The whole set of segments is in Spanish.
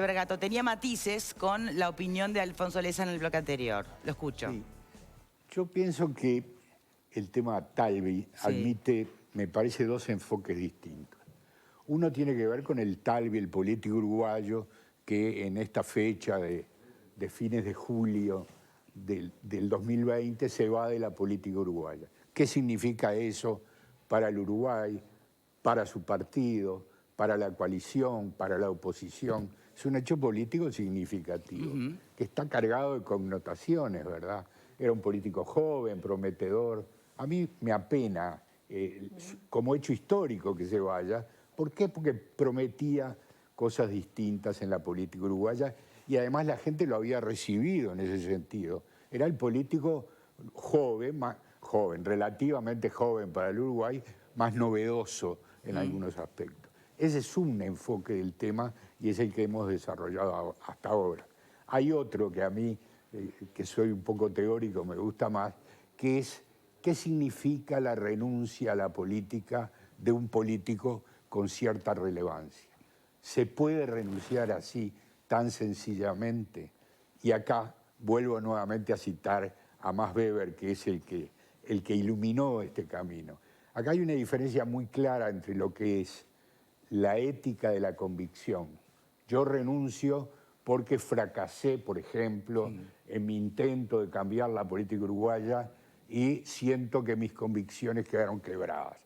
Gato, tenía matices con la opinión de Alfonso Lessa en el bloque anterior. Lo escucho. Sí. Yo pienso que el tema Talvi admite, me parece, dos enfoques distintos. Uno tiene que ver con el Talvi, el político uruguayo, que en esta fecha de fines de julio del 2020 se va de la política uruguaya. ¿Qué significa eso para el Uruguay, para su partido, para la coalición, para la oposición? Es un hecho político significativo, que está cargado de connotaciones, ¿verdad? Era un político joven, prometedor. A mí me apena, como hecho histórico, que se vaya. ¿Por qué? Porque prometía cosas distintas en la política uruguaya y además la gente lo había recibido en ese sentido. Era el político joven, relativamente joven para el Uruguay, más novedoso en algunos aspectos. Ese es un enfoque del tema y es el que hemos desarrollado hasta ahora. Hay otro que a mí, que soy un poco teórico, me gusta más, que es qué significa la renuncia a la política de un político con cierta relevancia. ¿Se puede renunciar así, tan sencillamente? Y acá vuelvo nuevamente a citar a Max Weber, que es el que iluminó este camino. Acá hay una diferencia muy clara entre lo que es la ética de la convicción. Yo renuncio porque fracasé, por ejemplo, en mi intento de cambiar la política uruguaya y siento que mis convicciones quedaron quebradas.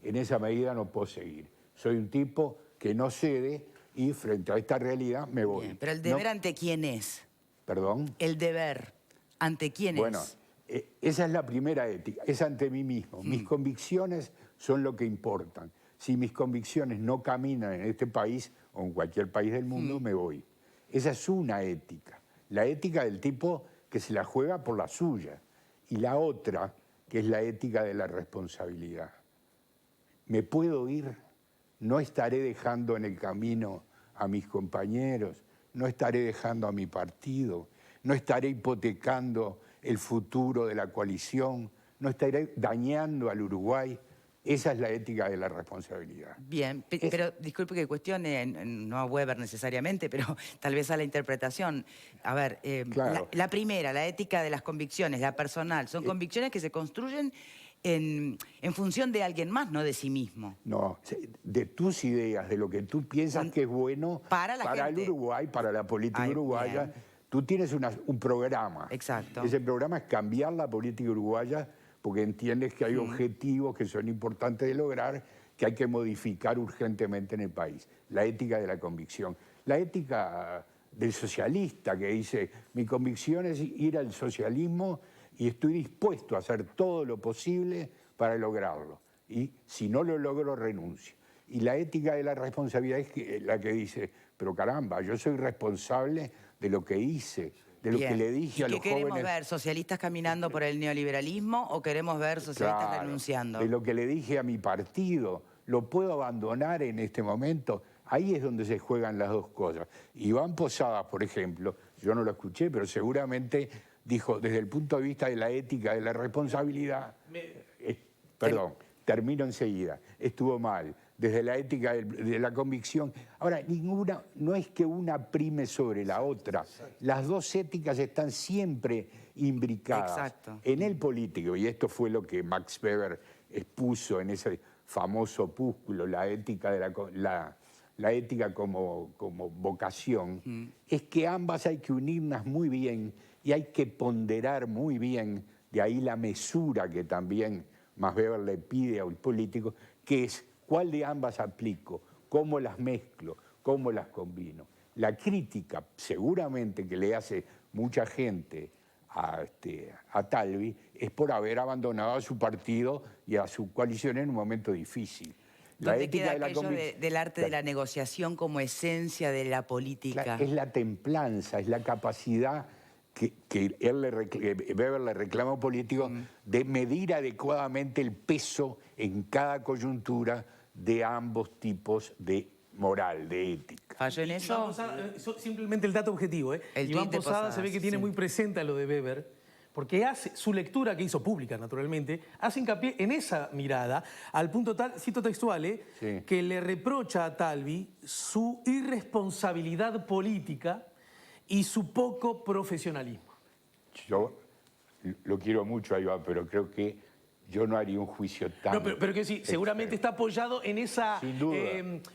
En esa medida no puedo seguir. Soy un tipo que no cede y frente a esta realidad me voy. Bien, pero el deber ¿ante quién es? ¿Perdón? El deber ¿ante quién Bueno, es? esa es la primera ética, es ante mí mismo. Mis convicciones son lo que importan. Si mis convicciones no caminan en este país o en cualquier país del mundo, me voy. Esa es una ética. La ética del tipo que se la juega por la suya. Y la otra, que es la ética de la responsabilidad. ¿Me puedo ir? ¿No estaré dejando en el camino a mis compañeros? ¿No estaré dejando a mi partido? ¿No estaré hipotecando el futuro de la coalición? ¿No estaré dañando al Uruguay? Esa es la ética de la responsabilidad. Bien, pero disculpe que cuestione, no a Weber necesariamente, pero tal vez a la interpretación. A ver, Claro. la primera, la ética de las convicciones, la personal, son convicciones que se construyen en función de alguien más, no de sí mismo. No, de tus ideas, de lo que tú piensas que es bueno para el Uruguay, para la política uruguaya. Bien. Tú tienes un programa. Exacto. Ese programa es cambiar la política uruguaya porque entiendes que hay objetivos que son importantes de lograr, que hay que modificar urgentemente en el país. La ética de la convicción. La ética del socialista que dice, mi convicción es ir al socialismo y estoy dispuesto a hacer todo lo posible para lograrlo. Y si no lo logro, renuncio. Y la ética de la responsabilidad es la que dice, pero caramba, yo soy responsable de lo que hice, de lo que le dije a los jóvenes. ¿Qué queremos ver? ¿Socialistas caminando por el neoliberalismo o queremos ver socialistas renunciando? De lo que le dije a mi partido, ¿lo puedo abandonar en este momento? Ahí es donde se juegan las dos cosas. Iván Posadas, por ejemplo, yo no lo escuché, pero seguramente dijo, desde el punto de vista de la ética, de la responsabilidad, perdón, termino enseguida, estuvo mal, desde la ética de la convicción. Ahora, no es que una prime sobre la otra, las dos éticas están siempre imbricadas en el político, y esto fue lo que Max Weber expuso en ese famoso opúsculo, la ética la ética como vocación, es que ambas hay que unirlas muy bien y hay que ponderar muy bien, de ahí la mesura que también Max Weber le pide al político, que es cuál de ambas aplico, cómo las mezclo, cómo las combino. La crítica seguramente que le hace mucha gente a Talvi es por haber abandonado a su partido y a su coalición en un momento difícil. ¿Dónde queda aquello del arte de la negociación como esencia de la política? Es la templanza, es la capacidad que Weber le reclama al político de medir adecuadamente el peso en cada coyuntura de ambos tipos de moral, de ética. ¿Falló en eso? Simplemente el dato objetivo, Iván Posada se ve que tiene muy presente a lo de Weber, porque su lectura que hizo pública, naturalmente, hace hincapié en esa mirada, al punto tal, cito textual, Sí. que le reprocha a Talvi su irresponsabilidad política y su poco profesionalismo. Yo lo quiero mucho a Iván, pero creo que yo no haría un juicio tan... No, pero que sí, seguramente está apoyado en esa Sin duda.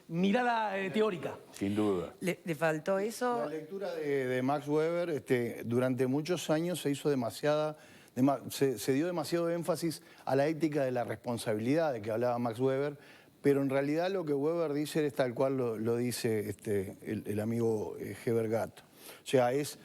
mirada teórica. Sin duda. ¿Le faltó eso? La lectura de Max Weber durante muchos años se hizo se dio demasiado énfasis a la ética de la responsabilidad de que hablaba Max Weber, pero en realidad lo que Weber dice es tal cual lo dice el amigo Heber Gato. O sea, es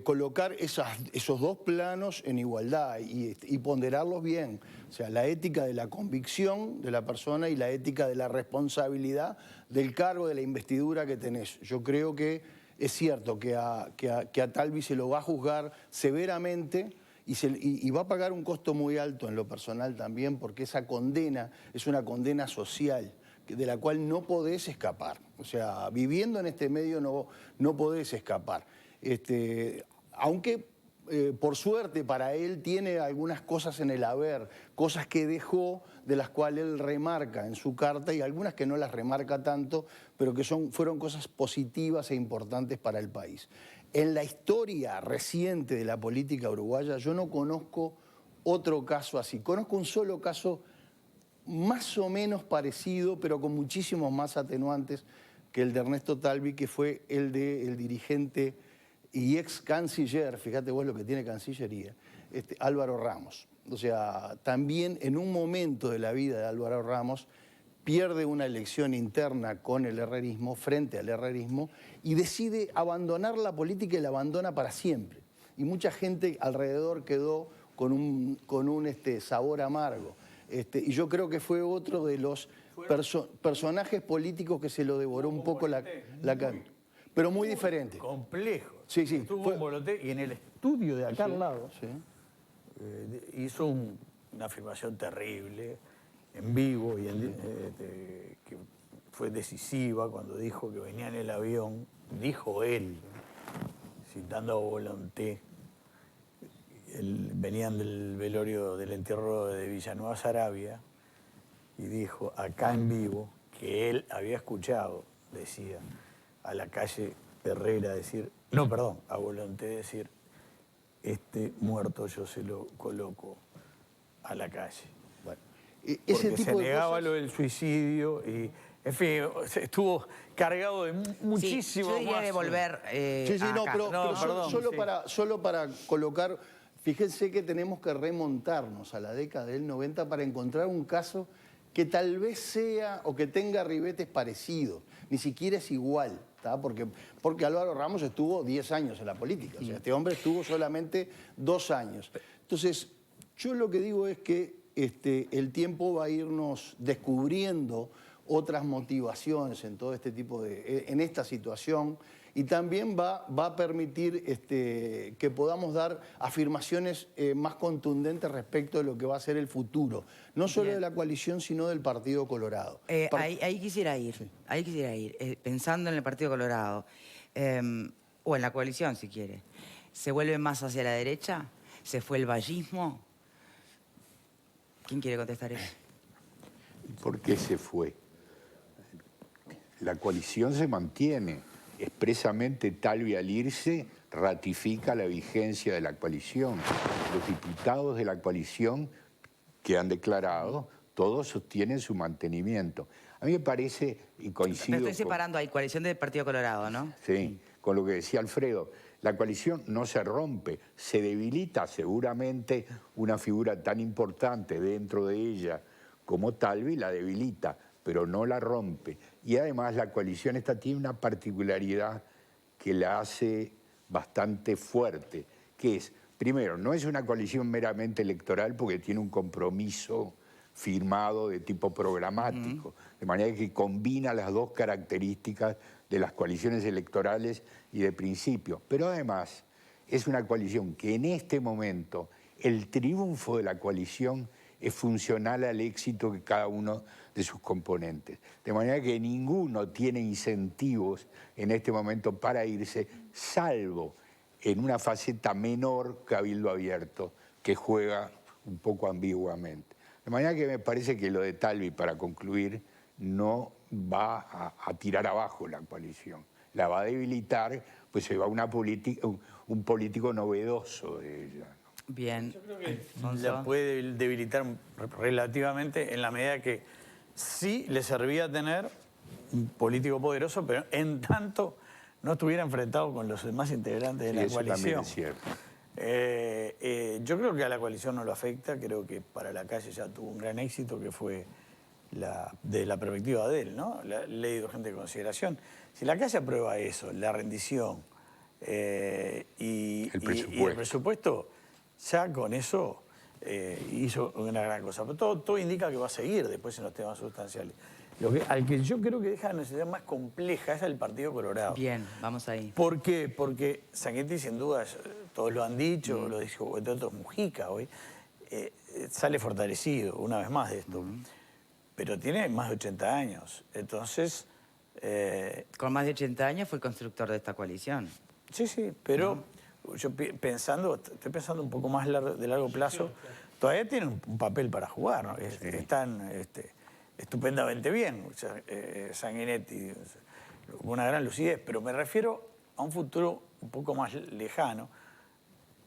colocar esos dos planos en igualdad y ponderarlos bien. O sea, la ética de la convicción de la persona y la ética de la responsabilidad del cargo, de la investidura que tenés. Yo creo que es cierto que a Talvi se lo va a juzgar severamente y va a pagar un costo muy alto en lo personal también, porque esa condena es una condena social de la cual no podés escapar. O sea, viviendo en este medio no podés escapar. Aunque por suerte para él tiene algunas cosas en el haber, cosas que dejó, de las cuales él remarca en su carta y algunas que no las remarca tanto, pero que fueron cosas positivas e importantes para el país. En la historia reciente de la política uruguaya yo no conozco otro caso así. Conozco un solo caso más o menos parecido, pero con muchísimos más atenuantes que el de Ernesto Talvi, que fue el del dirigente y ex canciller, fíjate vos lo que tiene Cancillería, Álvaro Ramos. O sea, también en un momento de la vida de Álvaro Ramos pierde una elección interna con el herrerismo, frente al herrerismo, y decide abandonar la política y la abandona para siempre. Y mucha gente alrededor quedó con un sabor amargo. Y yo creo que fue otro de los personajes políticos que se lo devoró un poco la carne. Pero muy diferente. Complejo. Sí, sí. Estuvo en Boloté y en el estudio de acá al lado Sí. hizo una afirmación terrible, en vivo, que fue decisiva cuando dijo que venía en el avión, dijo él, citando a Boloté, venían del velorio del entierro de Villanueva Saravia, y dijo acá en vivo que él había escuchado, decía, a la calle Herrera decir, no, perdón, a Boloté decir, este muerto yo se lo coloco a la calle. Bueno, Porque se negaba lo del suicidio y, en fin, estuvo cargado de muchísimo yo diría más. de volver no, acá. pero perdón, solo para colocar, fíjense que tenemos que remontarnos a la década del 90 para encontrar un caso que tal vez sea o que tenga ribetes parecidos, ni siquiera es igual, ¿tá? Porque Álvaro Ramos estuvo 10 años en la política, o sea, este hombre estuvo solamente 2 años. Entonces, yo lo que digo es que el tiempo va a irnos descubriendo otras motivaciones en todo este tipo en esta situación, y también va a permitir que podamos dar afirmaciones más contundentes respecto de lo que va a ser el futuro, no solo de la coalición, sino del Partido Colorado. Ahí quisiera ir, pensando en el Partido Colorado, o en la coalición, si quiere. ¿Se vuelve más hacia la derecha? ¿Se fue el vallismo? ¿Quién quiere contestar eso? ¿Por qué se fue? La coalición se mantiene. Expresamente Talvi al irse ratifica la vigencia de la coalición. Los diputados de la coalición que han declarado, todos sostienen su mantenimiento. A mí me parece, y coincido... Pero estoy separando ahí, coalición del Partido Colorado, ¿no? Sí, con lo que decía Alfredo. La coalición no se rompe, se debilita seguramente una figura tan importante dentro de ella como Talvi, la debilita, pero no la rompe. Y además la coalición esta tiene una particularidad que la hace bastante fuerte, que es, primero, no es una coalición meramente electoral porque tiene un compromiso firmado de tipo programático, de manera que combina las dos características de las coaliciones electorales y de principio. Pero además es una coalición que en este momento el triunfo de la coalición es funcional al éxito de cada uno de sus componentes. De manera que ninguno tiene incentivos en este momento para irse, salvo en una faceta menor Cabildo Abierto, que juega un poco ambiguamente. De manera que me parece que lo de Talvi, para concluir, no va a tirar abajo la coalición. La va a debilitar, pues se va un político novedoso de ella. Bien. Yo creo que la puede debilitar relativamente en la medida que sí le servía tener un político poderoso, pero en tanto no estuviera enfrentado con los demás integrantes de la eso también coalición. es cierto. Yo creo que a la coalición no lo afecta, creo que para la calle ya tuvo un gran éxito, que fue de la perspectiva de él, ¿no? La ley de urgente consideración. Si la calle aprueba eso, la rendición y el presupuesto, ya con eso hizo una gran cosa. Pero todo indica que va a seguir después en los temas sustanciales. Al que yo creo que deja la necesidad más compleja es el Partido Colorado. Bien, vamos ahí. ¿Por qué? Porque Sanguinetti, sin duda, todos lo han dicho, lo dijo entre otros Mujica hoy, sale fortalecido una vez más de esto. Pero tiene más de 80 años. Entonces... Con más de 80 años fue constructor de esta coalición. Sí, pero yo estoy pensando un poco más de largo plazo. Todavía tiene un papel para jugar, ¿no? Están estupendamente bien, Sanguinetti, una gran lucidez, pero me refiero a un futuro un poco más lejano.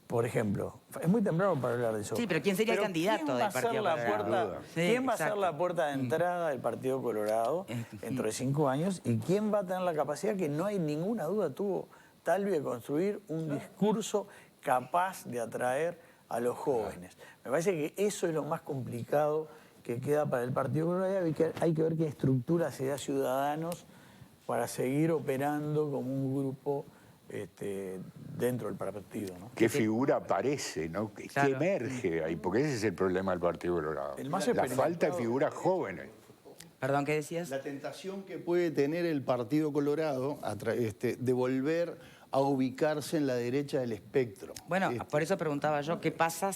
Por ejemplo, es muy temprano para hablar de eso. Sí, pero ¿quién sería el candidato del Partido Colorado? ¿Quién va a ser la puerta de entrada del Partido Colorado dentro de 5 años? ¿Y quién va a tener la capacidad, que no hay ninguna duda tuvo Talvi, de construir un discurso capaz de atraer a los jóvenes? Me parece que eso es lo más complicado que queda para el Partido Colorado. Hay que ver qué estructura se da a Ciudadanos para seguir operando como un grupo dentro del partido, ¿no? ¿Qué figura aparece, no? ¿Qué emerge ahí? Porque ese es el problema del Partido Colorado. La falta de figuras jóvenes. Perdón, ¿qué decías? La tentación que puede tener el Partido Colorado de volver a ubicarse en la derecha del espectro. Bueno, por eso preguntaba yo, ¿qué pasa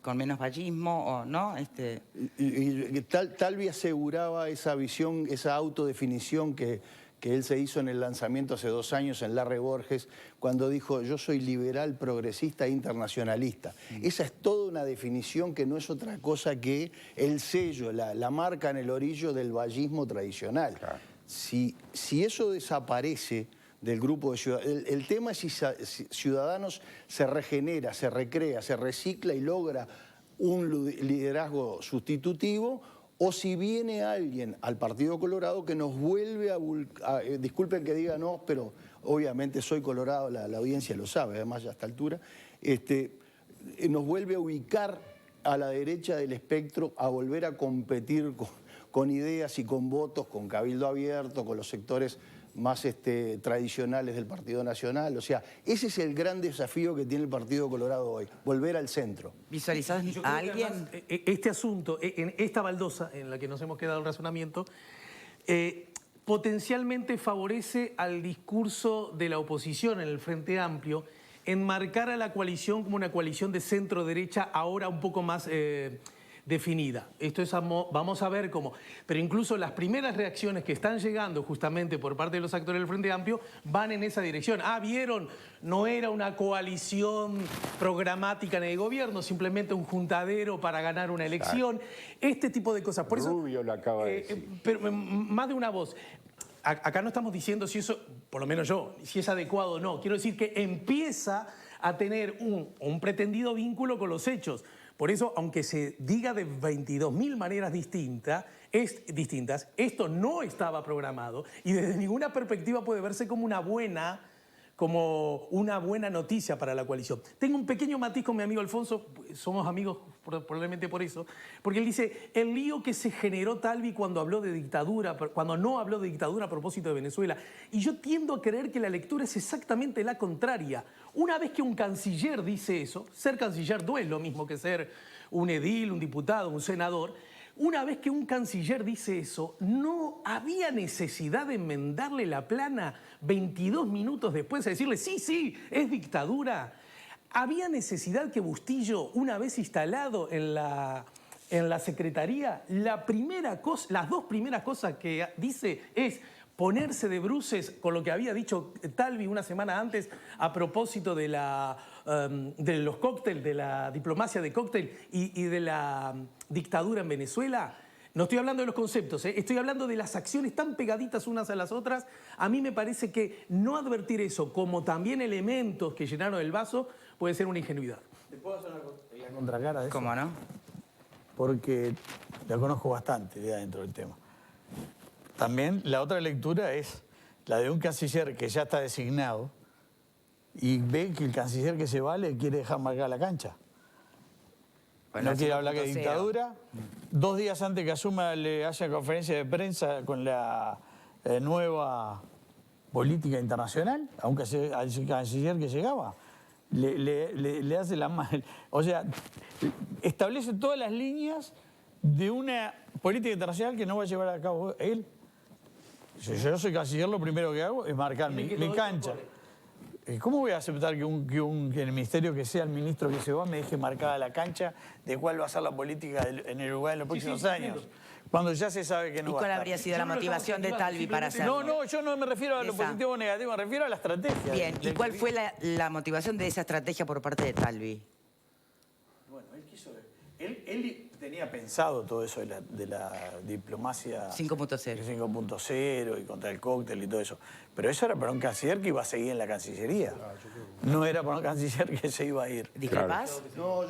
con menos vallismo o no? Talvi aseguraba esa visión, esa autodefinición que él se hizo en el lanzamiento hace 2 años en Larre Borges, cuando dijo: yo soy liberal, progresista e internacionalista. Esa es toda una definición que no es otra cosa que el sello, la marca en el orillo del vallismo tradicional. Claro. Si eso desaparece del grupo de Ciudadanos, el tema es si Ciudadanos se regenera, se recrea, se recicla y logra un liderazgo sustitutivo, o si viene alguien al Partido Colorado que nos vuelve disculpen que diga no, pero obviamente soy colorado, la audiencia lo sabe, además ya a esta altura, nos vuelve a ubicar a la derecha del espectro, a volver a competir con ideas y con votos, con Cabildo Abierto, con los sectores más tradicionales del Partido Nacional. O sea, ese es el gran desafío que tiene el Partido Colorado hoy, volver al centro. ¿Visualizás a alguien? Además, este asunto, en esta baldosa en la que nos hemos quedado el razonamiento, potencialmente favorece al discurso de la oposición en el Frente Amplio, enmarcar a la coalición como una coalición de centro-derecha ahora un poco más definida. Esto es, vamos a ver cómo. Pero incluso las primeras reacciones que están llegando justamente por parte de los actores del Frente Amplio van en esa dirección. Ah, ¿vieron? No era una coalición programática en el gobierno, simplemente un juntadero para ganar una elección. Este tipo de cosas. Por Rubio eso, lo acaba de decir. Pero más de una voz. Acá no estamos diciendo si eso, por lo menos yo, si es adecuado o no. Quiero decir que empieza a tener un pretendido vínculo con los hechos. Por eso, aunque se diga de 22.000 maneras distintas, esto no estaba programado y desde ninguna perspectiva puede verse como una buena noticia para la coalición. Tengo un pequeño matiz con mi amigo Alfonso, somos amigos probablemente por eso, porque él dice, el lío que se generó Talvi cuando habló de dictadura, cuando no habló de dictadura a propósito de Venezuela. Y yo tiendo a creer que la lectura es exactamente la contraria. Una vez que un canciller dice eso, ser canciller no es lo mismo que ser un edil, un diputado, un senador. Una vez que un canciller dice eso, no había necesidad de enmendarle la plana 22 minutos después a decirle, sí, es dictadura. Había necesidad que Bustillo, una vez instalado en la Secretaría, las 2 primeras cosas que dice es: ponerse de bruces con lo que había dicho Talvi una semana antes a propósito de los cócteles, de la diplomacia de cóctel y de la dictadura en Venezuela. No estoy hablando de los conceptos, estoy hablando de las acciones tan pegaditas unas a las otras. A mí me parece que no advertir eso como también elementos que llenaron el vaso puede ser una ingenuidad. ¿Te puedo hacer la contracara de eso? ¿Cómo no? Porque la conozco bastante de adentro del tema. También la otra lectura es la de un canciller que ya está designado y ve que el canciller que se va le quiere dejar marcar la cancha. Bueno, No quiere hablar de 5.0. dictadura. 2 días antes que asuma le haya conferencia de prensa con la nueva política internacional, aunque al canciller que llegaba. Le hace la mal. O sea, establece todas las líneas de una política internacional que no va a llevar a cabo él. Si yo soy canciller, lo primero que hago es marcar mi cancha. ¿Cómo voy a aceptar que en el ministerio que sea el ministro que se va me deje marcada la cancha de cuál va a ser la política en el Uruguay en los próximos años? Cuando ya se sabe que no ¿Y va a cuál estar. habría sido la motivación de Talvi para hacerlo? No, yo no me refiero a lo positivo o negativo, me refiero a la estrategia. Bien, ¿y cuál fue la motivación de esa estrategia por parte de Talvi? Bueno, él quiso... Él tenía pensado todo eso de la diplomacia 5.0. 5.0 y contra el cóctel y todo eso. Pero eso era para un canciller que iba a seguir en la Cancillería. No era para un canciller que se iba a ir. ¿Discrepás? No,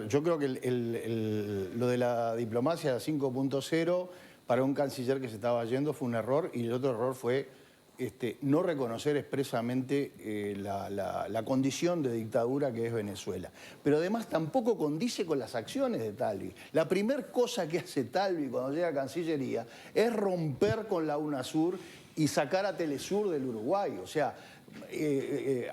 yo creo que lo de la diplomacia 5.0 para un canciller que se estaba yendo fue un error, y el otro error fue no reconocer expresamente la condición de dictadura que es Venezuela. Pero además tampoco condice con las acciones de Talvi. La primera cosa que hace Talvi cuando llega a Cancillería es romper con la UNASUR y sacar a Telesur del Uruguay. O sea,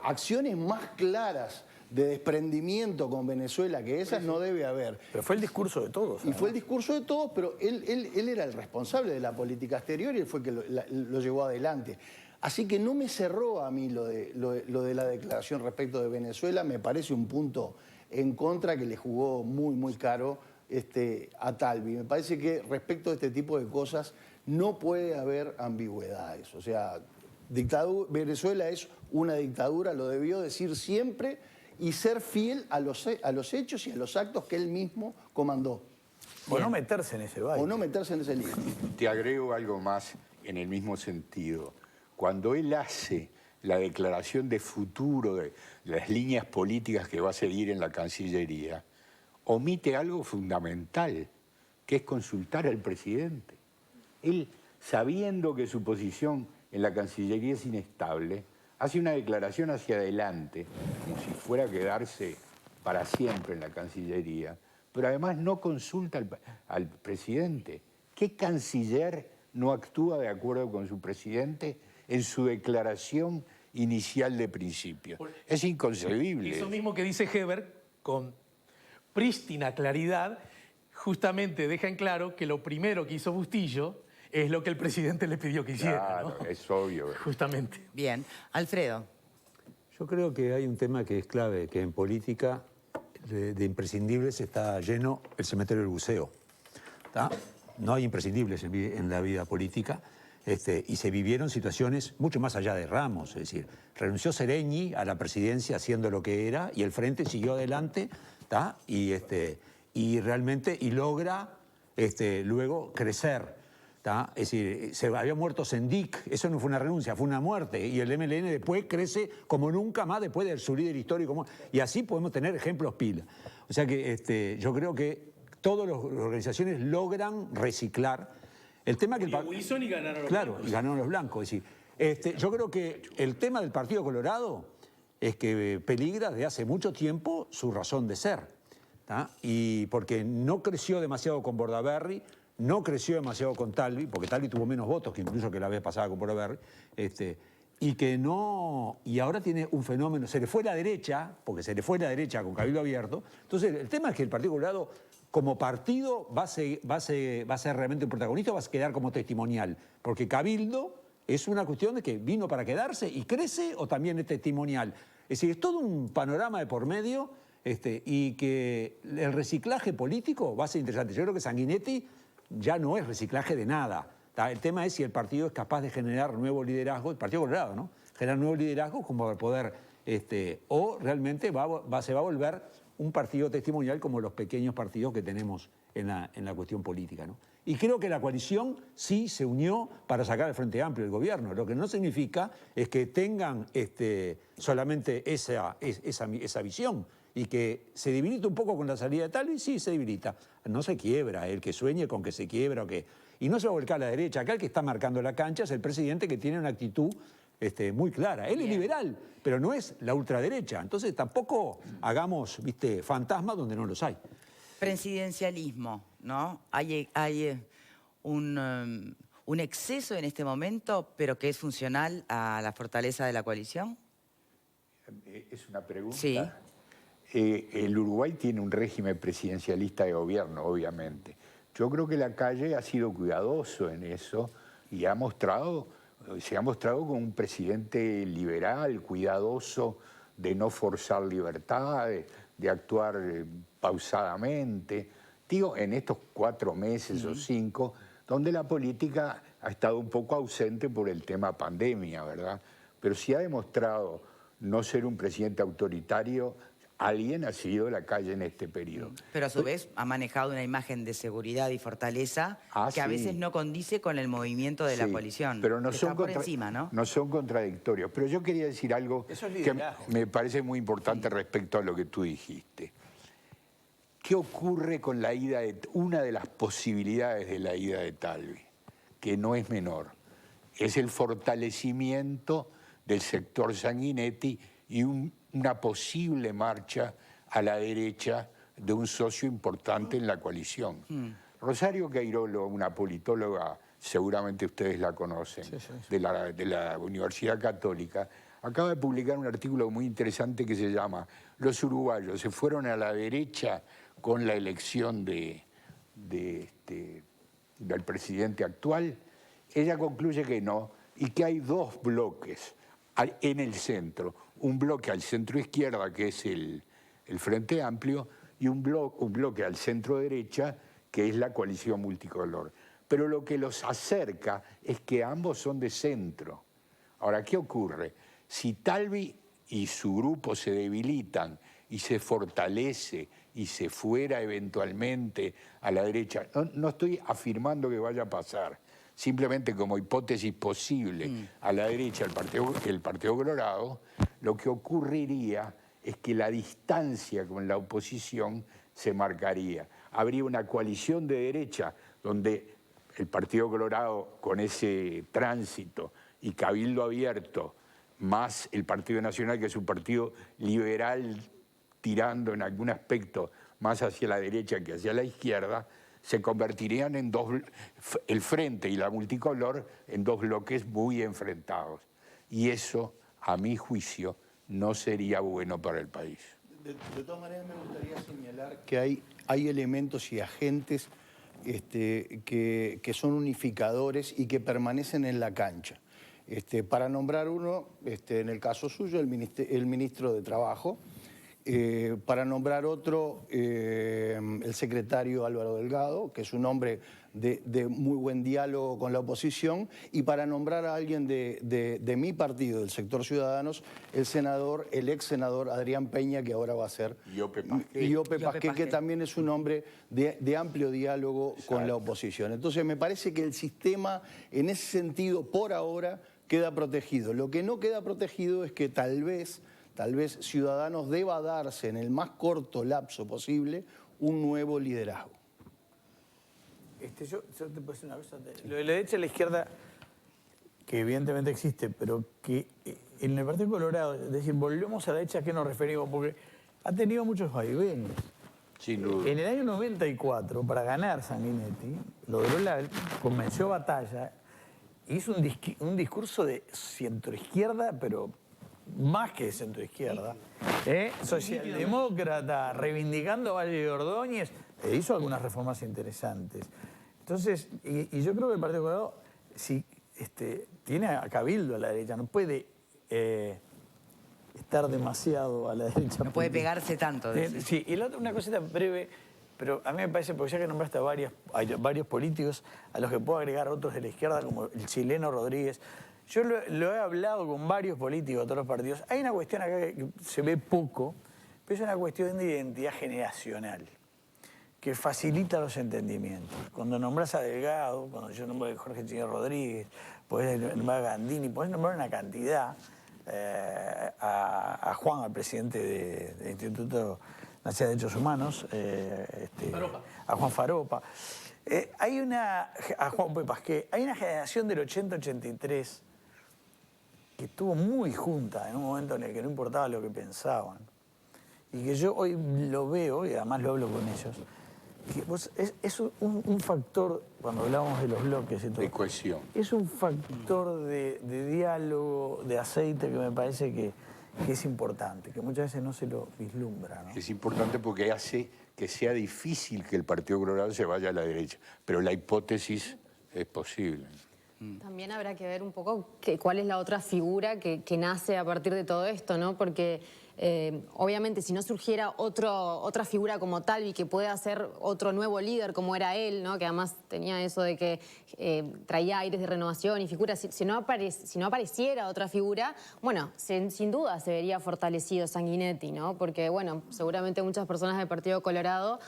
acciones más claras de desprendimiento con Venezuela que esas no debe haber. Pero fue el discurso de todos. Y fue el discurso de todos, pero él era el responsable de la política exterior y él fue el que lo llevó adelante. Así que no me cerró a mí lo de la declaración respecto de Venezuela. Me parece un punto en contra que le jugó muy, muy caro a Talvi. Me parece que respecto a este tipo de cosas no puede haber ambigüedades. O sea, Venezuela es una dictadura, lo debió decir siempre, y ser fiel a los hechos y a los actos que él mismo comandó. O no meterse en ese baile. O no meterse en ese lío. Te agrego algo más en el mismo sentido. Cuando él hace la declaración de futuro de las líneas políticas que va a seguir en la Cancillería, omite algo fundamental, que es consultar al presidente. Él, sabiendo que su posición en la Cancillería es inestable, hace una declaración hacia adelante, como si fuera a quedarse para siempre en la Cancillería, pero además no consulta al presidente. ¿Qué canciller no actúa de acuerdo con su presidente en su declaración inicial de principio? Es inconcebible. Eso mismo que dice Heber, con prístina claridad, justamente deja en claro que lo primero que hizo Bustillo es lo que el presidente le pidió que hiciera. Claro, ¿no? es obvio. Justamente. Bien. Alfredo. Yo creo que hay un tema que es clave, que en política de imprescindibles está lleno el cementerio del buceo. ¿Tá? No hay imprescindibles en la vida política, y se vivieron situaciones mucho más allá de Ramos. Es decir, renunció Sereñi a la presidencia haciendo lo que era y el Frente siguió adelante, ¿tá? Y realmente logra luego crecer. Es decir, se había muerto Sendik, eso no fue una renuncia, fue una muerte, y el MLN después crece como nunca más después de su líder histórico, y así podemos tener ejemplos pila. O sea que yo creo que todas las organizaciones logran reciclar. El tema que Wilson y ganaron los Claro, blancos. y ganaron los blancos. Es decir, yo creo que el tema del Partido Colorado es que peligra desde hace mucho tiempo su razón de ser, ¿tá? Y porque no creció demasiado con Bordaberry, no creció demasiado con Talvi, porque Talvi tuvo menos votos que incluso que la vez pasada con Bordaberry, y ahora tiene un fenómeno, se le fue la derecha, porque se le fue la derecha con Cabildo Abierto. Entonces, el tema es que el Partido Colorado, como partido, va a ser realmente un protagonista, va a quedar como testimonial, porque Cabildo es una cuestión de que vino para quedarse y crece o también es testimonial. Es decir, es todo un panorama de por medio, y que el reciclaje político va a ser interesante. Yo creo que Sanguinetti ya no es reciclaje de nada. El tema es si el partido es capaz de generar nuevo liderazgo, el Partido Colorado, ¿no? Generar nuevo liderazgo como para poder, o realmente se va a volver un partido testimonial como los pequeños partidos que tenemos en la cuestión política, ¿no? Y creo que la coalición sí se unió para sacar al Frente Amplio del gobierno. Lo que no significa es que tengan solamente esa visión y que se debilita un poco con la salida de Talvi, sí se debilita. No se quiebra, el que sueñe con que se quiebra o que... Y no se va a volcar a la derecha. Acá el que está marcando la cancha es el presidente, que tiene una actitud muy clara. Él es liberal, pero no es la ultraderecha. Entonces tampoco hagamos, fantasmas donde no los hay. Presidencialismo, ¿no? Hay un exceso en este momento, pero que es funcional a la fortaleza de la coalición. Es una pregunta. Sí. El Uruguay tiene un régimen presidencialista de gobierno, obviamente. Yo creo que la calle ha sido cuidadoso en eso y se ha mostrado como un presidente liberal, cuidadoso de no forzar libertades, de actuar pausadamente. Digo, en estos 4 meses o 5, donde la política ha estado un poco ausente por el tema pandemia, ¿verdad? Pero si ha demostrado no ser un presidente autoritario, alguien ha sido la calle en este periodo. Pero a su vez ha manejado una imagen de seguridad y fortaleza que a veces no condice con el movimiento de la coalición. Pero no está por encima, ¿no? No son contradictorios. Pero yo quería decir algo que me parece muy importante respecto a lo que tú dijiste. ¿Qué ocurre con la ida de... Una de las posibilidades de la ida de Talvi, que no es menor, es el fortalecimiento del sector Sanguinetti y una posible marcha a la derecha de un socio importante en la coalición. Rosario Queirolo, una politóloga, seguramente ustedes la conocen, de la Universidad Católica, acaba de publicar un artículo muy interesante que se llama «Los uruguayos se fueron a la derecha con la elección del presidente actual». Ella concluye que no, y que hay 2 bloques en el centro. Un bloque al centro izquierda, que es el Frente Amplio, y un bloque al centro derecha, que es la coalición multicolor. Pero lo que los acerca es que ambos son de centro. Ahora, ¿qué ocurre? Si Talvi y su grupo se debilitan y se fortalece y se fuera eventualmente a la derecha, no estoy afirmando que vaya a pasar, simplemente como hipótesis posible a la derecha el Partido Colorado, lo que ocurriría es que la distancia con la oposición se marcaría. Habría una coalición de derecha donde el Partido Colorado, con ese tránsito y Cabildo Abierto, más el Partido Nacional, que es un partido liberal tirando en algún aspecto más hacia la derecha que hacia la izquierda, se convertirían en el Frente y la Multicolor en 2 bloques muy enfrentados. Y eso, a mi juicio, no sería bueno para el país. De todas maneras, me gustaría señalar que hay elementos y agentes que son unificadores y que permanecen en la cancha. Para nombrar uno, en el caso suyo, el ministro de Trabajo. Para nombrar otro, el secretario Álvaro Delgado, que es un hombre de muy buen diálogo con la oposición, y para nombrar a alguien de mi partido, del sector Ciudadanos, el ex senador Adrián Peña, que ahora va a ser... Iope Pasqué, que también es un hombre de amplio diálogo con la oposición. Entonces me parece que el sistema, en ese sentido, por ahora, queda protegido. Lo que no queda protegido es que tal vez Ciudadanos deba darse en el más corto lapso posible un nuevo liderazgo. Yo te puedo decir una cosa. Lo de la derecha y la izquierda, que evidentemente existe, pero que en el Partido Colorado, es decir, volvemos a la derecha, ¿a qué nos referimos? Porque ha tenido muchos vaivenes. Sin duda. En el año 94, para ganar Sanguinetti, convenció a Batalla, hizo un discurso de centroizquierda, pero más que de centroizquierda, socialdemócrata, reivindicando a Valle de Ordóñez, hizo algunas reformas interesantes. Entonces, y yo creo que el Partido Colorado, si tiene a Cabildo a la derecha, no puede estar demasiado a la derecha. No puede pegarse tanto. Sí, y una cosita breve, pero a mí me parece, porque ya que nombraste a varios políticos, a los que puedo agregar otros de la izquierda, como el chileno Rodríguez, yo lo he hablado con varios políticos de todos los partidos. Hay una cuestión acá que se ve poco, pero es una cuestión de identidad generacional, que facilita los entendimientos. Cuando nombras a Delgado, cuando yo nombro a Jorge Chino Rodríguez, podés nombrar a Gandini, podés nombrar una cantidad, a Juan, al presidente del Instituto Nacional de Derechos Humanos, a Juan Faropa. A Juan Pasqué. Hay una generación del 80-83 que estuvo muy junta en un momento en el que no importaba lo que pensaban. Y que yo hoy lo veo, y además lo hablo con ellos, que es un factor, cuando hablábamos de los bloques y todo, De cohesión. es un factor de diálogo, de aceite, que me parece que es importante, que muchas veces no se lo vislumbra, ¿no? Es importante porque hace que sea difícil que el Partido Colorado se vaya a la derecha, pero la hipótesis es posible. También habrá que ver un poco cuál es la otra figura que nace a partir de todo esto, ¿no? Porque obviamente si no surgiera otra figura como Talvi que pueda ser otro nuevo líder como era él, ¿no? Que además tenía eso de que traía aires de renovación y figuras, si no apareciera otra figura, bueno, sin duda se vería fortalecido Sanguinetti, ¿no? Porque bueno, seguramente muchas personas del Partido Colorado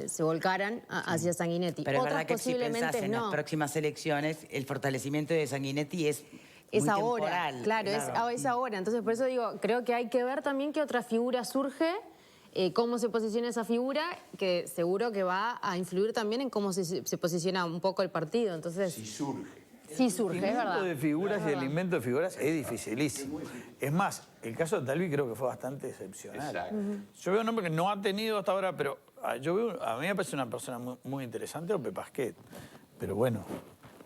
se volcaran hacia Sanguinetti. Pero es Otras verdad que si pensás posiblemente en las no. próximas elecciones, el fortalecimiento de Sanguinetti es Es muy ahora, temporal. claro, es ahora. Entonces, por eso digo, creo que hay que ver también qué otra figura surge, cómo se posiciona esa figura, que seguro que va a influir también en cómo se posiciona un poco el partido. Entonces, Si surge. sí surge, El es invento verdad. de figuras Es y el verdad. invento de figuras es dificilísimo. Es más, el caso de Talvi creo que fue bastante excepcional. Exacto. Yo veo un hombre que no ha tenido hasta ahora, pero a mí me parece una persona muy interesante, Ope Pasquet. Pero bueno,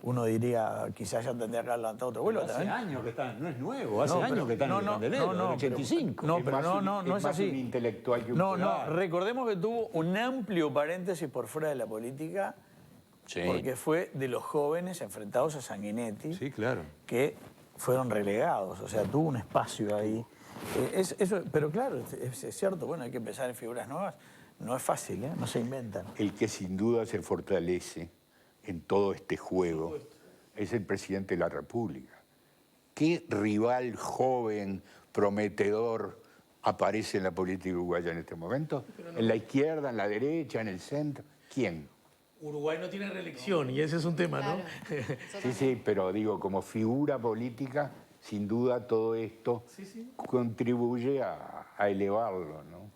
uno diría, quizás ya tendría que haber levantado otro vuelo Hace también. años que está, no es nuevo, hace No, años pero- que está en el candelero, del 85. No, Es pero más no es más así. un intelectual que un No, político. recordemos que tuvo un amplio paréntesis por fuera de la política, Sí. porque fue de los jóvenes enfrentados a Sanguinetti, Sí, claro. que fueron relegados, o sea, tuvo un espacio ahí. Pero claro, es cierto, bueno, hay que pensar en figuras nuevas. No es fácil, ¿eh? No se inventan. El que sin duda se fortalece en todo este juego es el presidente de la República. ¿Qué rival joven, prometedor aparece en la política uruguaya en este momento? ¿En la izquierda, en la derecha, en el centro? ¿Quién? Uruguay no tiene reelección y ese es un tema, ¿no? Sí, sí, pero digo, como figura política, sin duda todo esto contribuye a elevarlo, ¿no?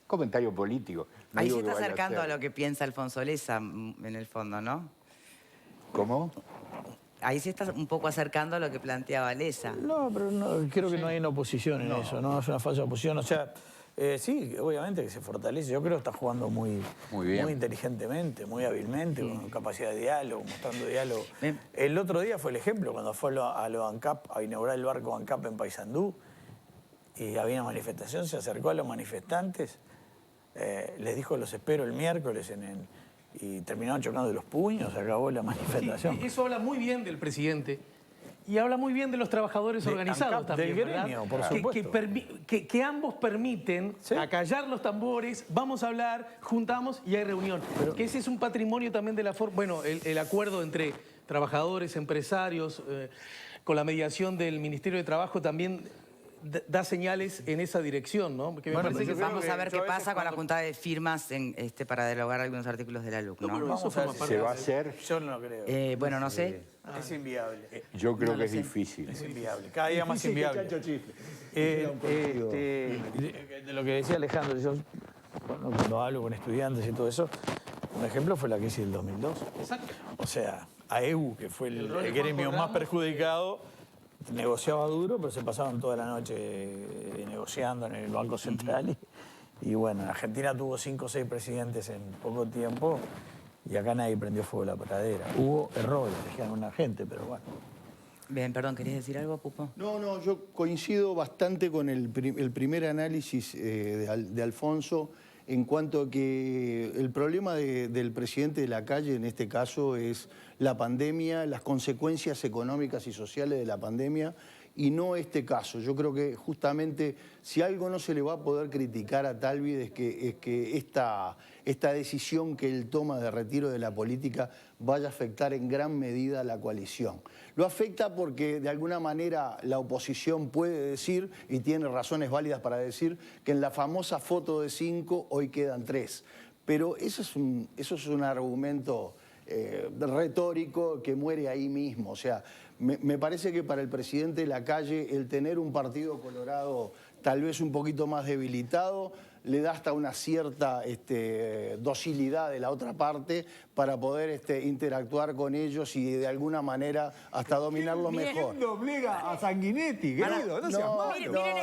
Comentario político. No Ahí digo se que está vaya acercando a ser. lo que piensa Alfonso Lessa, en el fondo, ¿no? ¿Cómo? Ahí se está un poco acercando a lo que planteaba Lessa. No, pero creo que no hay una oposición en eso, no es una falsa oposición. O sea, sí, obviamente que se fortalece. Yo creo que está jugando muy bien. inteligentemente, muy hábilmente, con capacidad de diálogo, mostrando diálogo. Bien. El otro día fue el ejemplo, cuando fue a lo ANCAP, a inaugurar el barco ANCAP en Paysandú, y había una manifestación, se acercó a los manifestantes, les dijo los espero el miércoles y terminaron chocando de los puños, acabó la manifestación. Sí, eso habla muy bien del presidente y habla muy bien de los trabajadores De organizados ANCAP, también, del ¿verdad? gremio, por Que- supuesto. que ambos permiten Sí. acallar los tambores, vamos a hablar, juntamos y hay reunión. Que ese es un patrimonio también de la forma, bueno, el acuerdo entre trabajadores, empresarios, con la mediación del Ministerio de Trabajo también da señales en esa dirección, ¿no? Porque me Bueno, parece yo que creo Vamos que a ver yo qué a veces pasa con la cuando- juntada de firmas para derogar algunos artículos de la LUC, ¿no? pero Vamos eso a ver forma si parte ¿Se de va a hacer? Yo no lo creo. Bueno, no sé. Es inviable. Yo creo No que lo es sé. difícil. Es inviable. Cada día más inviable. De lo que decía Alejandro, yo cuando hablo con estudiantes y todo eso, un ejemplo fue la crisis del 2002. Exacto. O sea, AEU, que fue el rol de gremio Juanjo más Ramos. perjudicado, negociaba duro, pero se pasaban toda la noche negociando en el Banco Central. Y bueno, Argentina tuvo 5 o 6 presidentes en poco tiempo y acá nadie prendió fuego a la pradera. Hubo errores, decían una gente, pero bueno. Bien, perdón, ¿querías decir algo, Pupo? No, yo coincido bastante con el primer análisis de Alfonso en cuanto a que el problema del presidente de la calle en este caso es la pandemia, las consecuencias económicas y sociales de la pandemia y no este caso. Yo creo que justamente si algo no se le va a poder criticar a Talvi es que esta decisión que él toma de retiro de la política vaya a afectar en gran medida a la coalición. Lo afecta porque de alguna manera la oposición puede decir, y tiene razones válidas para decir, que en la famosa foto de 5 hoy quedan 3. Pero eso es un argumento retórico que muere ahí mismo. O sea, me parece que para el presidente Lacalle el tener un partido colorado tal vez un poquito más debilitado le da hasta una cierta docilidad de la otra parte para poder interactuar con ellos y de alguna manera hasta dominarlos mejor. ¿Quién doblega a Sanguinetti, querido? No seas malo. Miren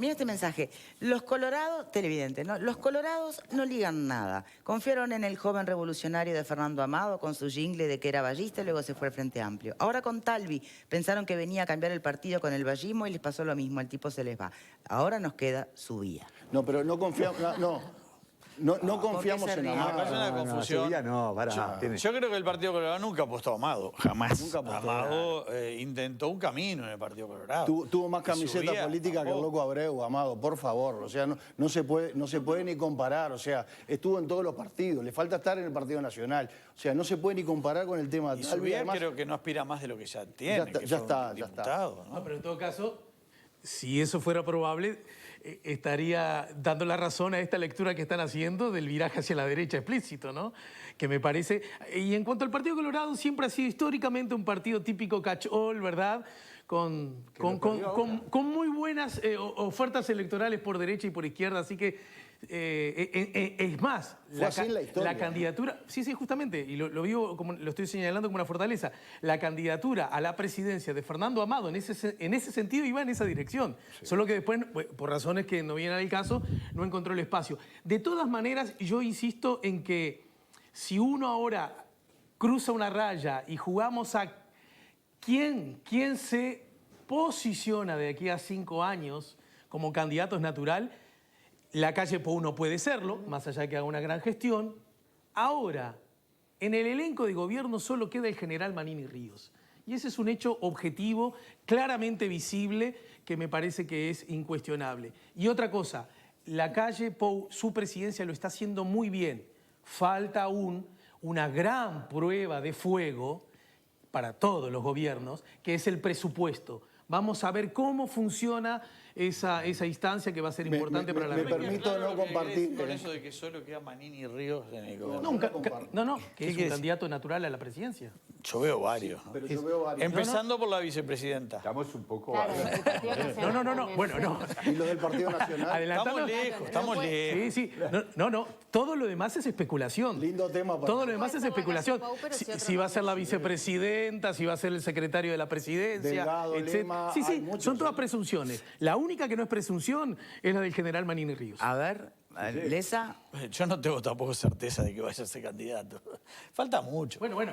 este mensaje. Los colorados, televidentes, ¿no? Los colorados no ligan nada. Confiaron en el joven revolucionario de Fernando Amado con su jingle de que era ballista y luego se fue al Frente Amplio. Ahora con Talvi pensaron que venía a cambiar el partido con el ballismo y les pasó lo mismo, el tipo se les va. Ahora nos queda su vía. No, pero no confiamos, no confiamos en Amado. Es una confusión. Yo creo que el Partido Colorado nunca apostó a Amado, jamás. Nunca apostó Amado intentó un camino en el Partido Colorado. Tuvo más camiseta Subía, política que el loco Abreu, Amado, por favor. O sea, no se puede ni comparar. O sea, estuvo en todos los partidos. Le falta estar en el Partido Nacional. O sea, no se puede ni comparar con el tema de Y Talvi. Subía Además, creo que no aspira más de lo que ya tiene. Ya está. Diputado, ¿no? No, pero en todo caso, si eso fuera probable, estaría dando la razón a esta lectura que están haciendo del viraje hacia la derecha explícito, ¿no? Que me parece... Y en cuanto al Partido Colorado, siempre ha sido históricamente un partido típico catch-all, ¿verdad? Con muy buenas ofertas electorales por derecha y por izquierda, así que... es más, Fue así en la historia, la candidatura, sí, justamente, y lo vivo, como lo estoy señalando como una fortaleza, la candidatura a la presidencia de Fernando Amado en ese sentido iba en esa dirección, solo que después, por razones que no vienen al caso, no encontró el espacio. De todas maneras, yo insisto en que si uno ahora cruza una raya y jugamos a quién se posiciona de aquí a 5 años como candidato es natural, Lacalle Pou no puede serlo, más allá de que haga una gran gestión. Ahora, en el elenco de gobierno solo queda el general Manini Ríos. Y ese es un hecho objetivo, claramente visible, que me parece que es incuestionable. Y otra cosa, Lacalle Pou, su presidencia lo está haciendo muy bien. Falta aún una gran prueba de fuego para todos los gobiernos, que es el presupuesto. Vamos a ver cómo funciona esa instancia que va a ser importante para la Me permito no compartir. Con eso de que solo queda Manini y Ríos en el gobierno. No, que es un candidato natural a la presidencia. Yo veo varios. Sí, pero yo veo varios. Empezando por la vicepresidenta. Estamos un poco... Claro, el Partido Nacional No. también. Bueno, no. Y los del Partido Nacional. Adelantando. Estamos lejos. Sí. No. Todo lo demás es especulación. Lindo tema para... Todo lo demás es especulación. Puede ser la calle Pou, pero sí Si va a otro ser la nombre. vicepresidenta, si va a ser el secretario de la presidencia, Delgado, etcétera. Lema, Sí, hay muchos, son todas presunciones. La única que no es presunción es la del general Manini Ríos. A ver, Lesa. Yo no tengo tampoco certeza de que vaya a ser candidato. Falta mucho. Bueno,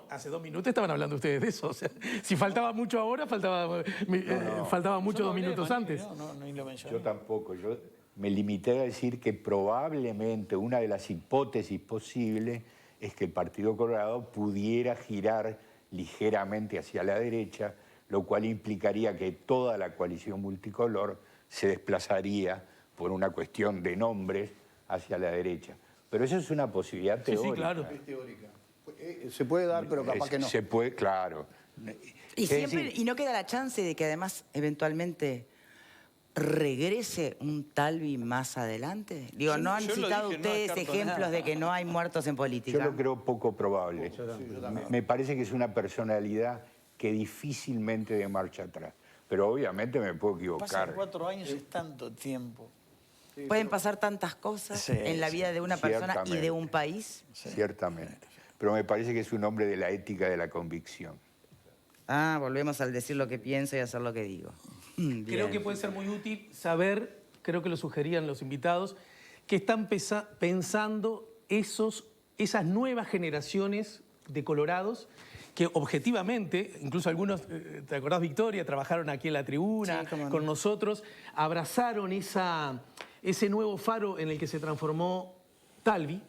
hace 2 minutos estaban hablando ustedes de eso. O sea, si faltaba mucho ahora, faltaba mucho 2 minutos antes. No, ni lo mencioné. Yo tampoco. Yo me limité a decir que probablemente una de las hipótesis posibles es que el Partido Colorado pudiera girar ligeramente hacia la derecha, lo cual implicaría que toda la coalición multicolor se desplazaría por una cuestión de nombres hacia la derecha. Pero eso es una posibilidad teórica. Sí, claro. Se puede dar, pero capaz que no. Se puede, claro. Y Es siempre, decir, y no queda la chance de que además eventualmente regrese un Talvi más adelante. Digo, ¿no han yo lo citado dije, no ustedes descarto ejemplos nada. de que no hay muertos en política? yo lo creo poco probable. Me parece que es una personalidad que difícilmente de marcha atrás. Pero obviamente me puedo Pasan equivocar. 4 años, es tanto tiempo. Pueden pasar tantas cosas Sí, en la vida de una persona y de Ciertamente. un país. Ciertamente. Pero me parece que es un hombre de la ética de la convicción. Ah, volvemos al decir lo que pienso y hacer lo que digo. Creo Bien. que puede ser muy útil saber, creo que lo sugerían los invitados, que están pensando esas nuevas generaciones de colorados que objetivamente, incluso algunos, ¿te acordás, Victoria? Trabajaron aquí en la tribuna Sí, cómo no. con nosotros, abrazaron ese nuevo faro en el que se transformó Talvi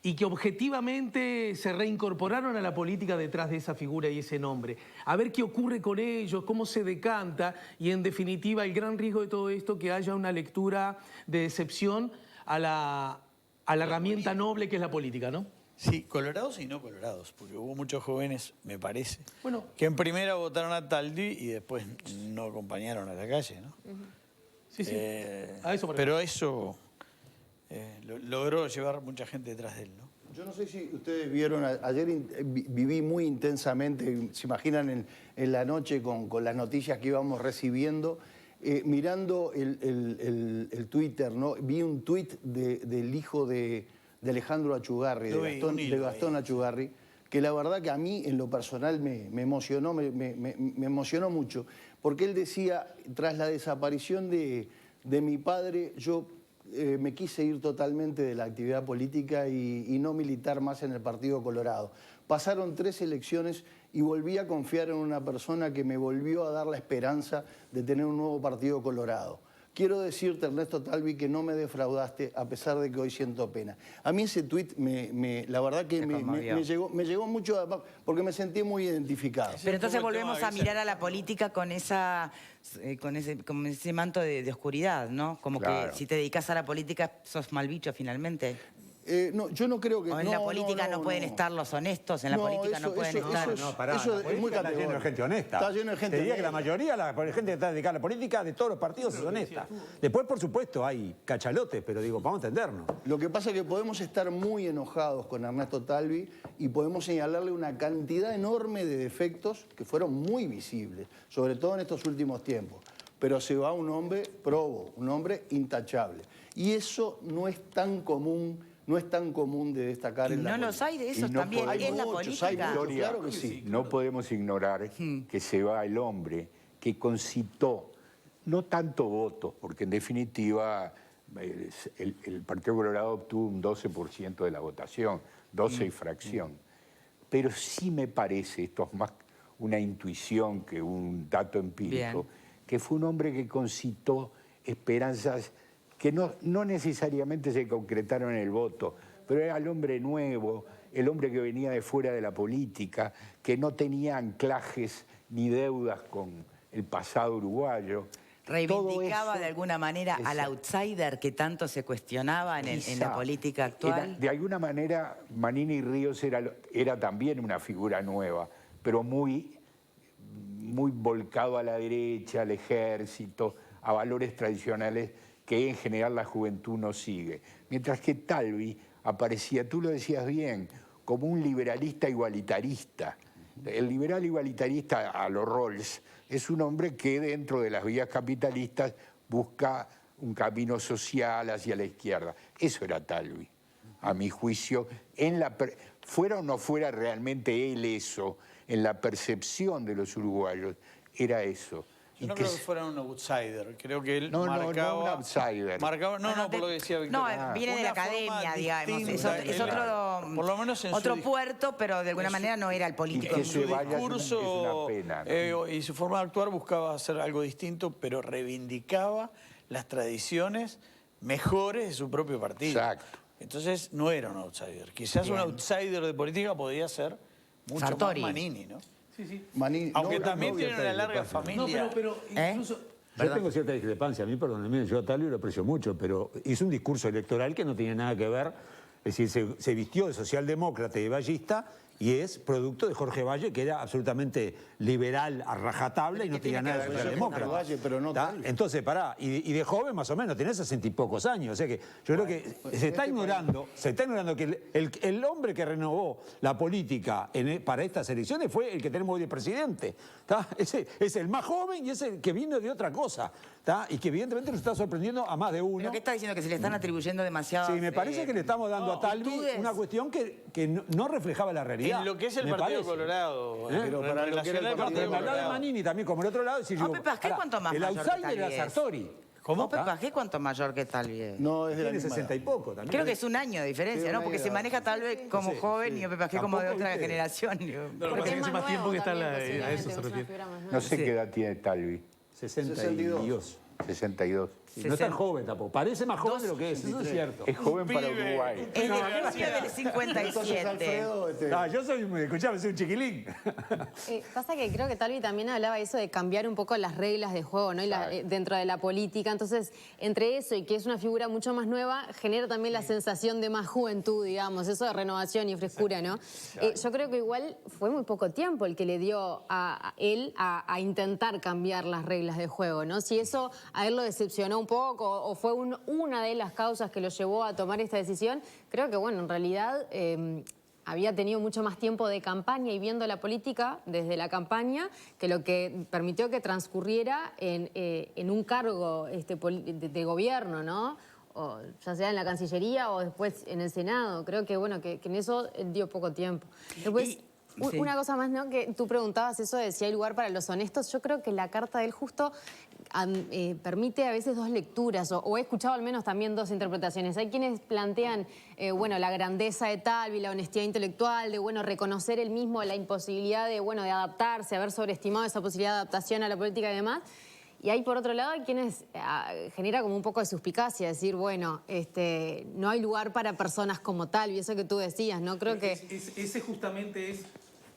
y que objetivamente se reincorporaron a la política detrás de esa figura y ese nombre. A ver qué ocurre con ellos, cómo se decanta y en definitiva el gran riesgo de todo esto que haya una lectura de decepción a la herramienta noble que es la política, ¿no? Sí, colorados y no colorados, porque hubo muchos jóvenes, me parece, Bueno. que en primera votaron a Talvi y después no acompañaron a la calle, ¿no? Sí, sí. A eso pero eso logró llevar mucha gente detrás de él, ¿no? Yo no sé si ustedes vieron, ayer viví muy intensamente, se imaginan en la noche con las noticias que íbamos recibiendo, mirando el Twitter, ¿no? Vi un tuit del hijo de Alejandro Achugarri, de Gastón Achugarri, que la verdad que a mí en lo personal me emocionó, me emocionó mucho, porque él decía, tras la desaparición de mi padre, yo me quise ir totalmente de la actividad política y no militar más en el Partido Colorado. Pasaron 3 elecciones y volví a confiar en una persona que me volvió a dar la esperanza de tener un nuevo Partido Colorado. Quiero decirte, Ernesto Talvi, que no me defraudaste a pesar de que hoy siento pena. A mí ese tuit, la verdad que me llegó mucho, porque me sentí muy identificado. Pero entonces volvemos a mirar a la política con ese manto de oscuridad, ¿no? Como Claro. que si te dedicas a la política sos mal bicho finalmente. No, yo no creo que... O en la política no pueden estar los honestos, en la política no pueden estar... No, pará, eso la es muy política está lleno de categórico. gente honesta. Está lleno de gente Te diría que la honesta. mayoría, la gente que está dedicada a la política de todos los partidos es honesta. Después, por supuesto, hay cachalotes, pero digo, vamos a entendernos. Lo que pasa es que podemos estar muy enojados con Ernesto Talvi y podemos señalarle una cantidad enorme de defectos que fueron muy visibles, sobre todo en estos últimos tiempos. Pero se va un hombre probo, un hombre intachable. Y eso no es tan común de destacar Y en la no política. los hay de esos Y no también, podemos- es la muchos, hay política. muchos. Claro que sí. No podemos ignorar que se va el hombre que concitó no tanto votos, porque en definitiva el Partido Colorado obtuvo un 12% de la votación, 12 y fracción. Pero sí me parece, esto es más una intuición que un dato empírico, que fue un hombre que concitó esperanzas que no necesariamente se concretaron en el voto, pero era el hombre nuevo, el hombre que venía de fuera de la política, que no tenía anclajes ni deudas con el pasado uruguayo. Reivindicaba Todo eso- de alguna manera al Exacto. outsider que tanto se cuestionaba en la Quizá. política actual. De alguna manera, Manini Ríos era también una figura nueva, pero muy volcado a la derecha, al ejército, a valores tradicionales que en general la juventud no sigue. Mientras que Talvi aparecía, tú lo decías bien, como un liberalista igualitarista. El liberal igualitarista a los Rawls es un hombre que dentro de las vías capitalistas busca un camino social hacia la izquierda. Eso era Talvi, a mi juicio, fuera o no fuera realmente él eso, en la percepción de los uruguayos, era eso. Yo no creo que fuera un outsider, creo que él No, no, marcaba... no un outsider. Marcaba, no, por lo que decía Víctor. No, viene de la Una academia, forma digamos. distinta, Es otro, por lo menos en otro su puerto, pero de alguna manera no era el político. que en se su vaya es discurso una pena, ¿no? y su forma de actuar buscaba hacer algo distinto, pero reivindicaba las tradiciones mejores de su propio partido. Exacto. Entonces no era un outsider. Quizás un outsider de política podría ser mucho Sartori. más Manini, ¿no? Sí, sí. Manini, Aunque no, también no voy a tiene una estar larga de paso. familia. No, pero incluso... Yo tengo cierta discrepancia. A mí, perdónenme, yo a Talvi lo aprecio mucho, pero hizo un discurso electoral que no tiene nada que ver. Es decir, se vistió de socialdemócrata y de vallista y es producto de Jorge Valle, que era absolutamente liberal a rajatabla y no tenía nada de Jorge socialdemócrata. Valle, pero no ¿Tá? Talvi. Entonces, pará, y de joven más o menos, tenés 60 y pocos años. O sea que yo creo que se está ignorando que el hombre que renovó la política para estas elecciones fue el que tenemos hoy de presidente. ¿Tá? Es el más joven y es el que vino de otra cosa. ¿Tá? Y que evidentemente nos está sorprendiendo a más de uno. ¿Pero qué está diciendo? ¿Que se le están atribuyendo demasiado? Sí, me parece que le estamos dando a Talvi virtudes. una cuestión que no reflejaba la realidad. En lo que es el me Partido parece. Colorado. Pero para lo que era el relación al No, Partido pero me hablaba de Colorado. Manini también, como el otro lado. Decir, Pepe Pasqué, ¿cuánto más el mayor que outsider Talvi era es? Sartori. ¿Cómo? Pepe Pasqué, ¿cuánto mayor que Talvi es? No, es de la Tiene misma 60 y edad. poco también. Creo que es un año de diferencia, Sí, ¿no? un Porque año se de maneja tal vez como joven y Pepe Pasqué como de Tampoco, otra ¿viste? generación. No, lo que Porque pasa es que es hace más más tiempo nuevo que está también, a eso se posiblemente, es una refiere. figura más nueva. No sé qué edad tiene Talvi. 62. 62. 62. Sí, no es tan joven tampoco. Parece más joven de lo que es, eso es cierto. Es joven para Uruguay. Es del junio del Entonces, 57. Alfredo, No, yo soy, escuchame, soy un chiquilín. Pasa que creo que Talvi también hablaba eso de cambiar un poco las reglas de juego, ¿no? Dentro de la política. Entonces, entre eso y que es una figura mucho más nueva, genera también la sensación de más juventud, digamos, eso de renovación y frescura, ¿no? Yo creo que igual fue muy poco tiempo el que le dio a él a intentar cambiar las reglas de juego, ¿no? Si eso a él lo decepcionó un poco o fue una de las causas que lo llevó a tomar esta decisión, creo que, bueno, en realidad había tenido mucho más tiempo de campaña y viendo la política desde la campaña que lo que permitió que transcurriera en un cargo de gobierno, ¿no? O ya sea en la Cancillería o después en el Senado. Creo que, bueno, que en eso él dio poco tiempo. Después, Sí. una cosa más, ¿no? Que tú preguntabas eso de si hay lugar para los honestos. Yo creo que la carta de él justo permite a veces dos lecturas, o he escuchado al menos también dos interpretaciones. Hay quienes plantean, bueno, la grandeza de Talvi, la honestidad intelectual, de, bueno, reconocer él mismo la imposibilidad de, bueno, de adaptarse, haber sobreestimado esa posibilidad de adaptación a la política y demás. Y hay, por otro lado, hay quienes genera como un poco de suspicacia, decir, bueno, no hay lugar para personas como Talvi, eso que tú decías, ¿no? Creo que... Ese justamente es,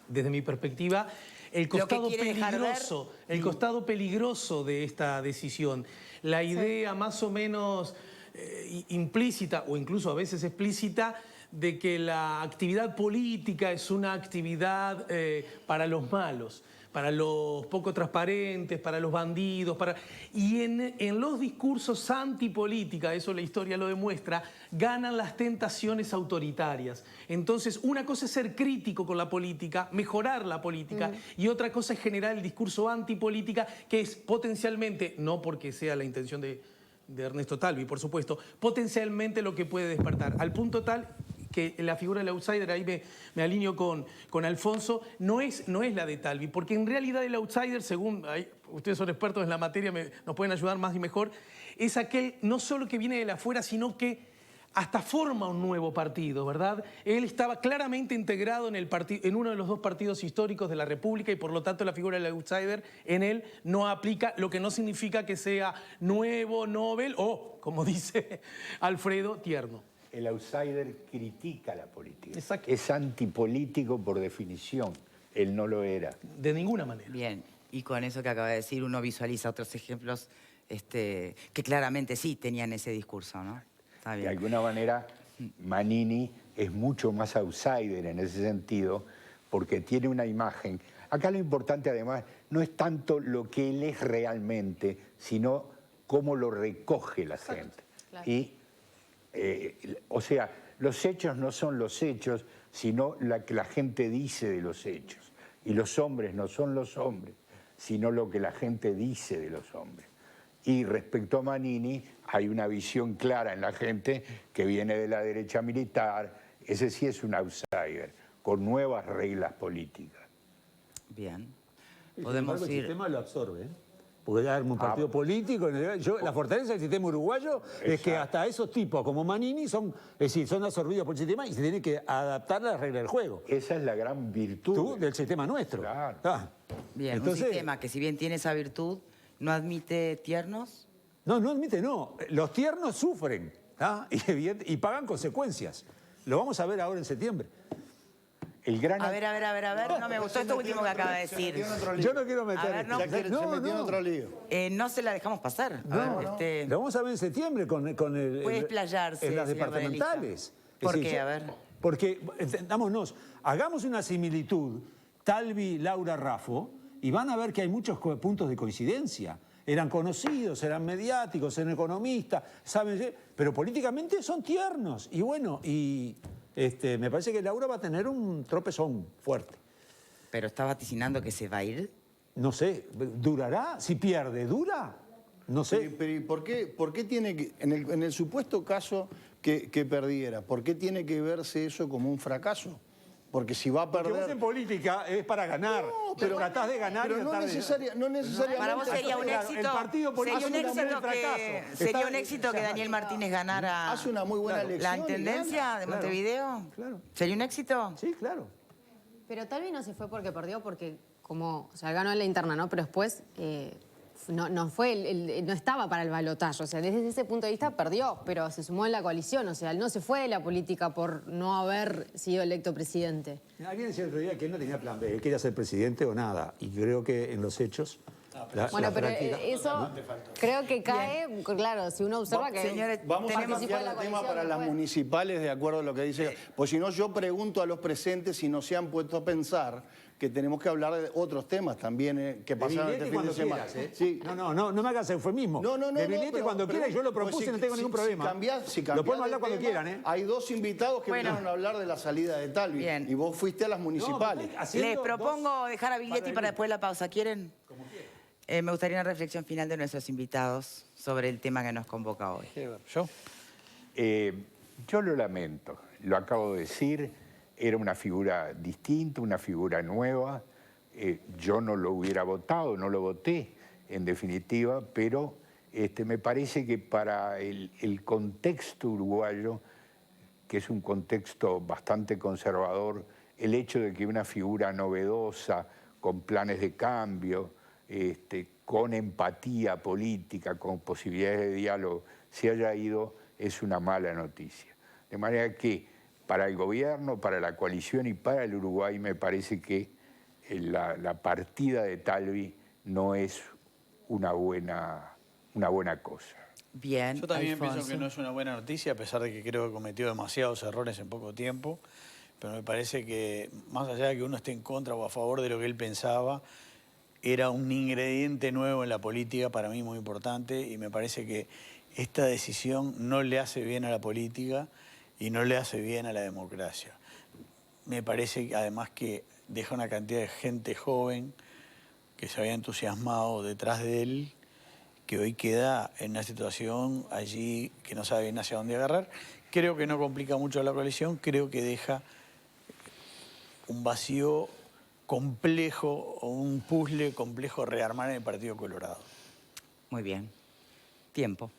desde mi perspectiva, el costado peligroso de esta decisión. La idea más o menos implícita, o incluso a veces explícita, de que la actividad política es una actividad para los malos, para los poco transparentes, para los bandidos. Y en los discursos antipolítica, eso la historia lo demuestra, ganan las tentaciones autoritarias. Entonces, una cosa es ser crítico con la política, mejorar la política, y otra cosa es generar el discurso antipolítica, que es potencialmente, no porque sea la intención de Ernesto Talvi, por supuesto, potencialmente lo que puede despertar. Al punto tal que la figura del outsider, ahí me alineo con Alfonso, no es la de Talvi, porque en realidad el outsider, según ustedes son expertos en la materia, nos pueden ayudar más y mejor, es aquel no solo que viene de la afuera, sino que hasta forma un nuevo partido, ¿verdad? Él estaba claramente integrado en uno de los dos partidos históricos de la República y por lo tanto la figura del outsider en él no aplica, lo que no significa que sea nuevo, novel o, como dice Alfredo, tierno. El outsider critica la política. Exacto. Es antipolítico por definición. Él no lo era. De ninguna manera. Bien, y con eso que acaba de decir, uno visualiza otros ejemplos que claramente sí tenían ese discurso, ¿no? Está bien. De alguna manera, Manini es mucho más outsider en ese sentido, porque tiene una imagen. Acá lo importante, además, no es tanto lo que él es realmente, sino cómo lo recoge la gente. Claro. Y, o sea, los hechos no son los hechos, sino la que la gente dice de los hechos. Y los hombres no son los hombres, sino lo que la gente dice de los hombres. Y respecto a Manini, hay una visión clara en la gente que viene de la derecha militar. Ese sí es un outsider, con nuevas reglas políticas. Bien. Sin Podemos embargo, el ir... sistema lo absorbe, ¿eh? Porque arma un partido político. La fortaleza del sistema uruguayo es que hasta esos tipos como Manini son absorbidos por el sistema y se tienen que adaptar a las reglas del juego. Esa es la gran virtud Del sistema nuestro. Claro. Bien, Entonces, un sistema que si bien tiene esa virtud, no admite tiernos. No admite, no. Los tiernos sufren y pagan consecuencias. Lo vamos a ver ahora en septiembre. El gran... A ver, no me gustó esto último que acaba de decir. Yo no quiero meter... A ver, no. Se metió en otro lío. No se la dejamos pasar. Lo vamos a ver en septiembre con el... Puede explayarse, en las señor departamentales. ¿Por qué? A ver. Porque, entendámonos, hagamos una similitud, Talvi, Laura, Raffo, y van a ver que hay muchos puntos de coincidencia. Eran conocidos, eran mediáticos, eran economistas, ¿saben? Pero políticamente son tiernos. Y bueno, me parece que Laura va a tener un tropezón fuerte. Pero está vaticinando que se va a ir. No sé, ¿durará? Si pierde, ¿dura? No sé. Pero ¿y por qué tiene que, en el supuesto caso que perdiera, por qué tiene que verse eso como un fracaso? Porque si va a perder... Porque vos en política es para ganar, pero tratás de ganar pero y no necesariamente... Para vos sería un éxito. El partido político sería un éxito que Daniel Martínez ganara Hace una muy buena elección. la intendencia de Montevideo. Claro. ¿Sería un éxito? Sí, claro. Pero Talvi no se fue porque perdió, porque ganó en la interna, ¿no? Pero después no fue no estaba para el balotaje. O sea, desde ese punto de vista perdió, pero se sumó en la coalición. O sea, él no se fue de la política por no haber sido electo presidente. Alguien decía el otro día que él no tenía plan B, él quería ser presidente o nada. Y creo que en los hechos... Bueno, pero eso creo que cae, claro, si uno observa que Señores, Vamos a participó cambiar en la el tema coalición, para no las fue. municipales, de acuerdo a lo que dice. Pues si no, yo pregunto a los presentes si no se han puesto a pensar que tenemos que hablar de otros temas también que pasaron este fin de semana. Sí. No me hagas eufemismo. De Vilete pero- cuando quieras, yo lo pues propuse, si- no tengo ningún problema. Si Lo podemos de hablar cuando tema, quieran, ¿eh? Hay dos invitados que Bueno. vinieron a hablar de la salida de Talvi. Bien. Y vos fuiste a las municipales. Les propongo dejar a Biglietti para después de la pausa. ¿Quieren? Me gustaría una reflexión final de nuestros invitados sobre el tema que nos convoca hoy. ¿Yo? Yo lo lamento, lo acabo de decir, era una figura distinta, una figura nueva. Yo no lo hubiera votado, no lo voté en definitiva, pero me parece que para el contexto uruguayo, que es un contexto bastante conservador, el hecho de que una figura novedosa, con planes de cambio, con empatía política, con posibilidades de diálogo, se haya ido, es una mala noticia. De manera que para el gobierno, para la coalición y para el Uruguay me parece que la partida de Talvi no es una buena cosa. Bien, Yo también Alfonso. pienso que no es una buena noticia, a pesar de que creo que cometió demasiados errores en poco tiempo, pero me parece que, más allá de que uno esté en contra o a favor de lo que él pensaba, era un ingrediente nuevo en la política, para mí muy importante, y me parece que esta decisión no le hace bien a la política y no le hace bien a la democracia. Me parece además que deja una cantidad de gente joven que se había entusiasmado detrás de él, que hoy queda en una situación allí que no sabe bien hacia dónde agarrar. Creo que no complica mucho la coalición, creo que deja un vacío complejo o un puzzle complejo rearmar en el Partido Colorado. Muy bien. Tiempo.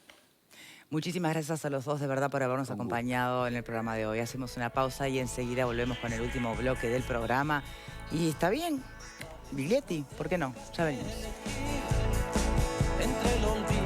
Muchísimas gracias a los dos de verdad por habernos acompañado en el programa de hoy. Hacemos una pausa y enseguida volvemos con el último bloque del programa. Y está bien, Biglietti, ¿por qué no? Ya venimos. Entre el olvido